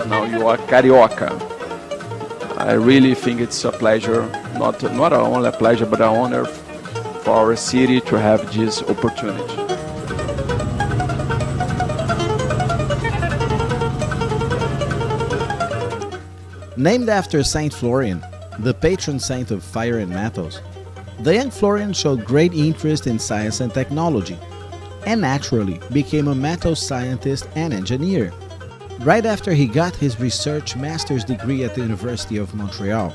Now you are carioca. I really think it's a pleasure, not only a pleasure, but an honor for our city to have this opportunity. Named after Saint Florian, the patron saint of fire and metals, the young Florian showed great interest in science and technology, and naturally became a metal scientist and engineer. Right after he got his research master's degree at the University of Mont-Royal,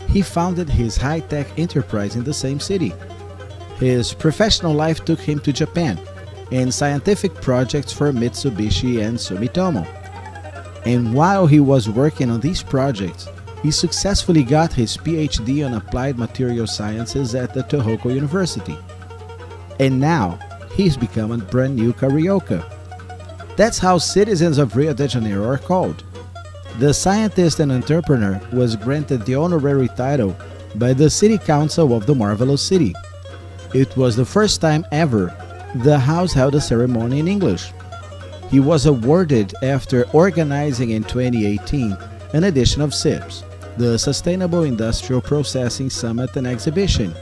he founded his high-tech enterprise in the same city. His professional life took him to Japan, in scientific projects for Mitsubishi and Sumitomo. And while he was working on these projects, he successfully got his PhD on Applied Material Sciences at the Tohoku University. And now, he's become a brand new carioca. That's how citizens of Rio de Janeiro are called. The scientist and entrepreneur was granted the honorary title by the City Council of the Marvelous City. It was the first time ever the house held a ceremony in English. He was awarded after organizing in 2018 an edition of SIPS, the Sustainable Industrial Processing Summit and Exhibition.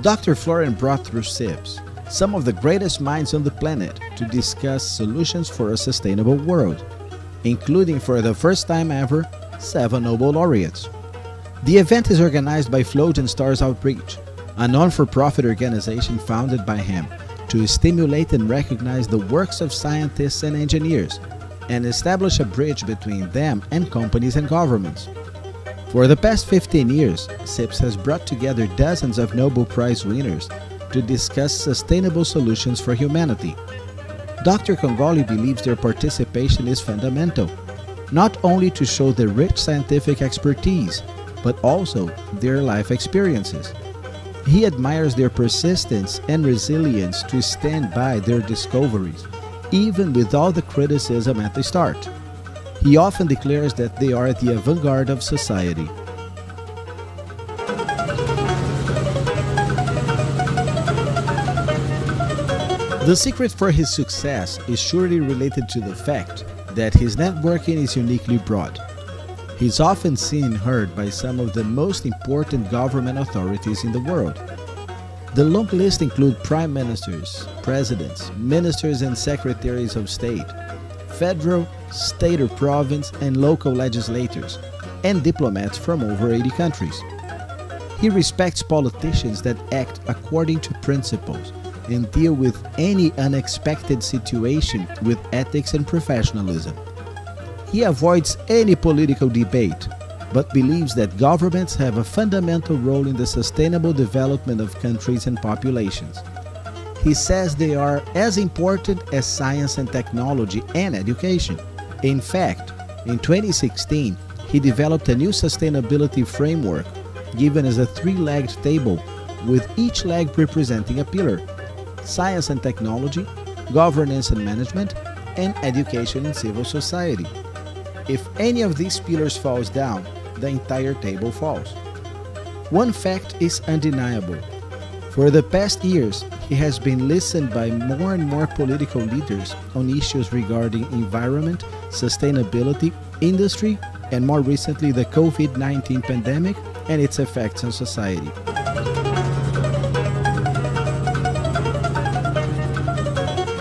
Dr. Florian brought through SIPS some of the greatest minds on the planet to discuss solutions for a sustainable world, including for the first time ever 7 Nobel laureates. The event is organized by FLOGEN Stars Outreach, a non-for-profit organization founded by him to stimulate and recognize the works of scientists and engineers and establish a bridge between them and companies and governments. For the past 15 years, SIPS has brought together dozens of Nobel Prize winners to discuss sustainable solutions for humanity. Dr. Congoli believes their participation is fundamental, not only to show their rich scientific expertise, but also their life experiences. He admires their persistence and resilience to stand by their discoveries, even with all the criticism at the start. He often declares that they are the avant-garde of society. The secret for his success is surely related to the fact that his networking is uniquely broad. He's often seen and heard by some of the most important government authorities in the world. The long list includes prime ministers, presidents, ministers and secretaries of state, federal, state or province and local legislators, and diplomats from over 80 countries. He respects politicians that act according to principles and deal with any unexpected situation with ethics and professionalism. He avoids any political debate, but believes that governments have a fundamental role in the sustainable development of countries and populations. He says they are as important as science and technology and education. In fact, in 2016, he developed a new sustainability framework given as a 3-legged table with each leg representing a pillar: science and technology, governance and management, and education and civil society. If any of these pillars falls down, the entire table falls. One fact is undeniable. For the past years, he has been listened by more and more political leaders on issues regarding environment, sustainability, industry, and more recently the COVID-19 pandemic and its effects on society.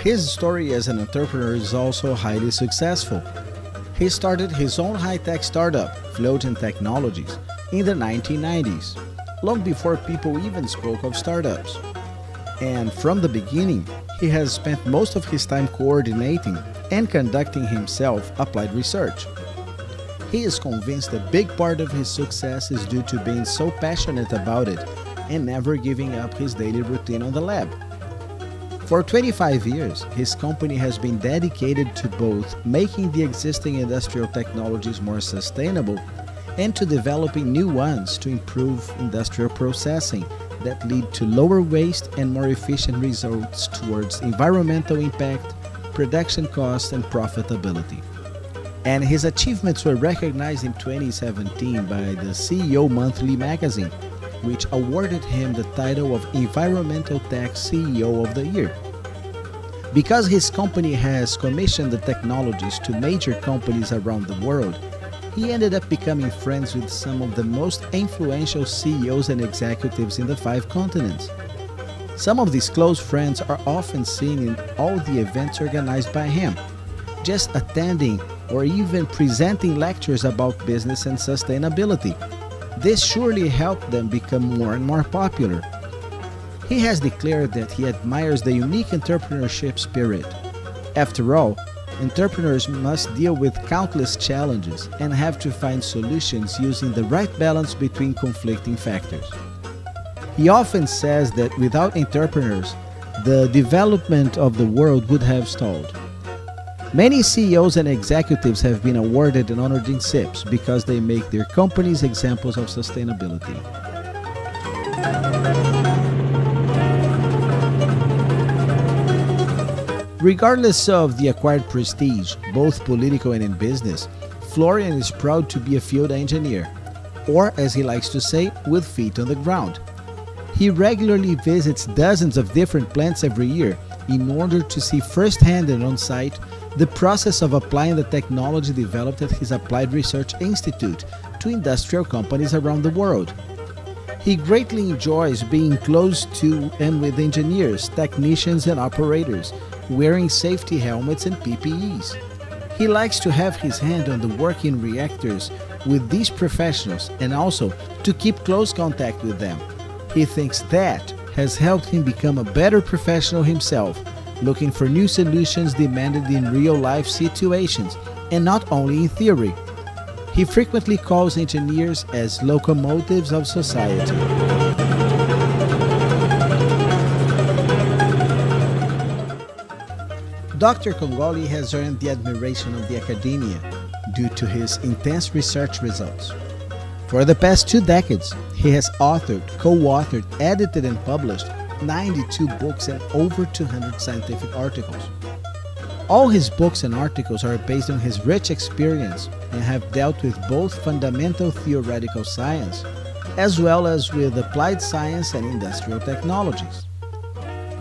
His story as an entrepreneur is also highly successful. He started his own high-tech startup, FLOGEN Technologies, in the 1990s, long before people even spoke of startups. And from the beginning, he has spent most of his time coordinating and conducting himself applied research. He is convinced a big part of his success is due to being so passionate about it and never giving up his daily routine on the lab. For 25 years, his company has been dedicated to both making the existing industrial technologies more sustainable and to developing new ones to improve industrial processing that lead to lower waste and more efficient results towards environmental impact, production costs, and profitability. And his achievements were recognized in 2017 by the CEO Monthly magazine, which awarded him the title of Environmental Tech CEO of the Year. Because his company has commissioned the technologies to major companies around the world, he ended up becoming friends with some of the most influential CEOs and executives in the 5 continents. Some of these close friends are often seen in all the events organized by him, just attending or even presenting lectures about business and sustainability. This surely helped them become more and more popular. He has declared that he admires the unique entrepreneurship spirit. After all, entrepreneurs must deal with countless challenges and have to find solutions using the right balance between conflicting factors. He often says that without entrepreneurs, the development of the world would have stalled. Many CEOs and executives have been awarded and honored in SIPs because they make their companies examples of sustainability. Regardless of the acquired prestige, both political and in business, Florian is proud to be a field engineer, or as he likes to say, with feet on the ground. He regularly visits dozens of different plants every year in order to see firsthand and on-site the process of applying the technology developed at his Applied Research Institute to industrial companies around the world. He greatly enjoys being close to and with engineers, technicians, and operators, wearing safety helmets and PPEs. He likes to have his hand on the working reactors with these professionals and also to keep close contact with them. He thinks that has helped him become a better professional himself, looking for new solutions demanded in real-life situations and not only in theory. He frequently calls engineers as locomotives of society. Dr. Congoli has earned the admiration of the academia due to his intense research results. For the past 2 decades, he has authored, co-authored, edited, and published 92 books and over 200 scientific articles. All his books and articles are based on his rich experience and have dealt with both fundamental theoretical science as well as with applied science and industrial technologies.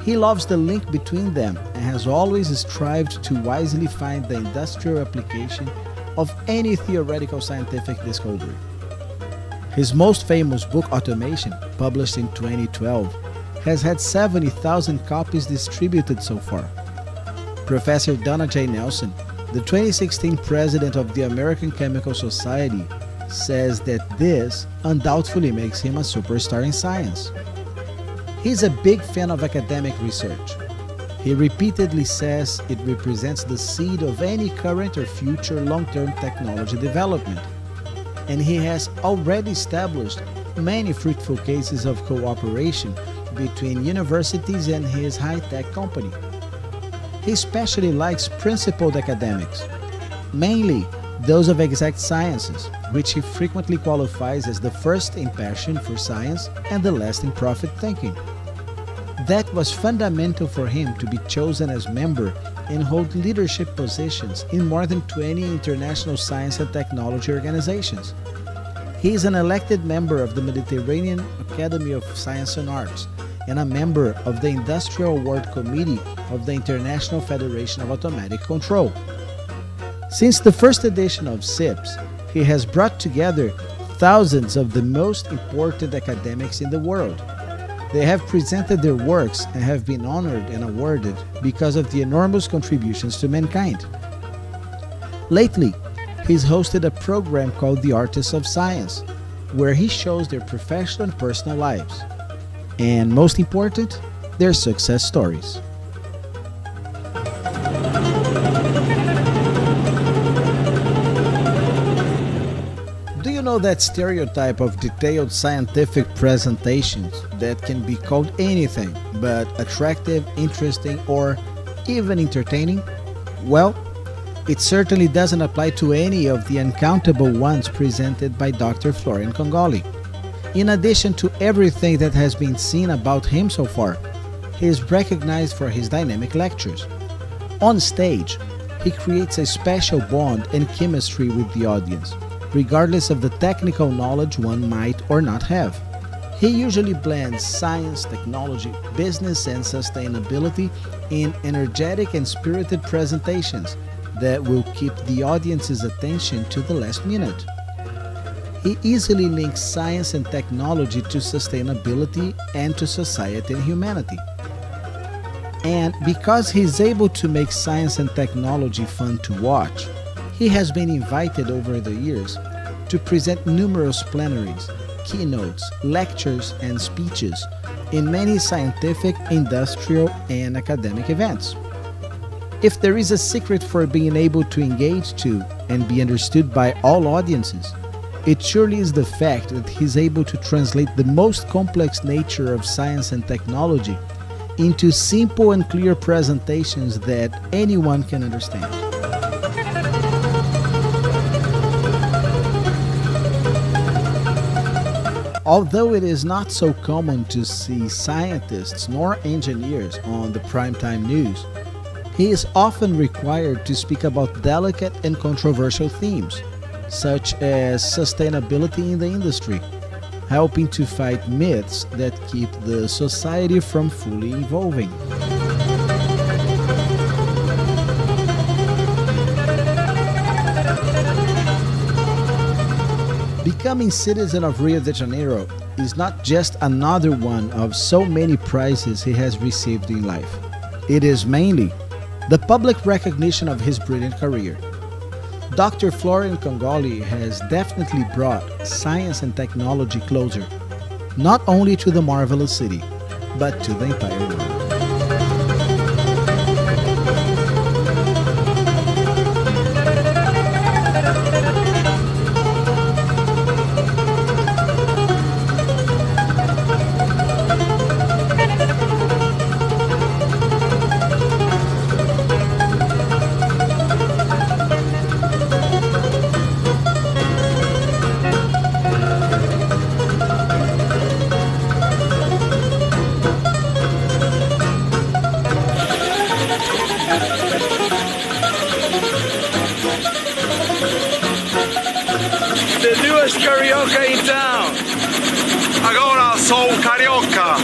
He loves the link between them and has always strived to wisely find the industrial application of any theoretical scientific discovery. His most famous book, Automation, published in 2012, has had 70,000 copies distributed so far. Professor Donna J. Nelson, the 2016 president of the American Chemical Society, says that this undoubtedly makes him a superstar in science. He's a big fan of academic research. He repeatedly says it represents the seed of any current or future long-term technology development, and he has already established many fruitful cases of cooperation between universities and his high-tech company. He especially likes principled academics, mainly those of exact sciences, which he frequently qualifies as the first in passion for science and the last in profit thinking. That was fundamental for him to be chosen as member and hold leadership positions in more than 20 international science and technology organizations. He is an elected member of the Mediterranean Academy of Science and Arts and a member of the Industrial Award Committee of the International Federation of Automatic Control. Since the first edition of SIPS, he has brought together thousands of the most important academics in the world. They have presented their works and have been honored and awarded because of the enormous contributions to mankind. Lately, he's hosted a program called The Artists of Science, where he shows their professional and personal lives, and most important, their success stories. Do you know that stereotype of detailed scientific presentations that can be called anything but attractive, interesting, or even entertaining? Well, it certainly doesn't apply to any of the uncountable ones presented by Dr. Florian Congoli. In addition to everything that has been seen about him so far, he is recognized for his dynamic lectures. On stage, he creates a special bond and chemistry with the audience, regardless of the technical knowledge one might or not have. He usually blends science, technology, business, and sustainability in energetic and spirited presentations that will keep the audience's attention to the last minute. He easily links science and technology to sustainability and to society and humanity. And because he's able to make science and technology fun to watch, he has been invited over the years to present numerous plenaries, keynotes, lectures, and speeches in many scientific, industrial, and academic events. If there is a secret for being able to engage to and be understood by all audiences, it surely is the fact that he's able to translate the most complex nature of science and technology into simple and clear presentations that anyone can understand. Although it is not so common to see scientists nor engineers on the primetime news, he is often required to speak about delicate and controversial themes, such as sustainability in the industry, helping to fight myths that keep the society from fully evolving. Becoming citizen of Rio de Janeiro is not just another one of so many prizes he has received in life. It is mainly the public recognition of his brilliant career. Dr. Florian Leadership has definitely brought science and technology closer, not only to the marvelous city, but to the entire world. The newest karaoke in town. Agora sou carioca.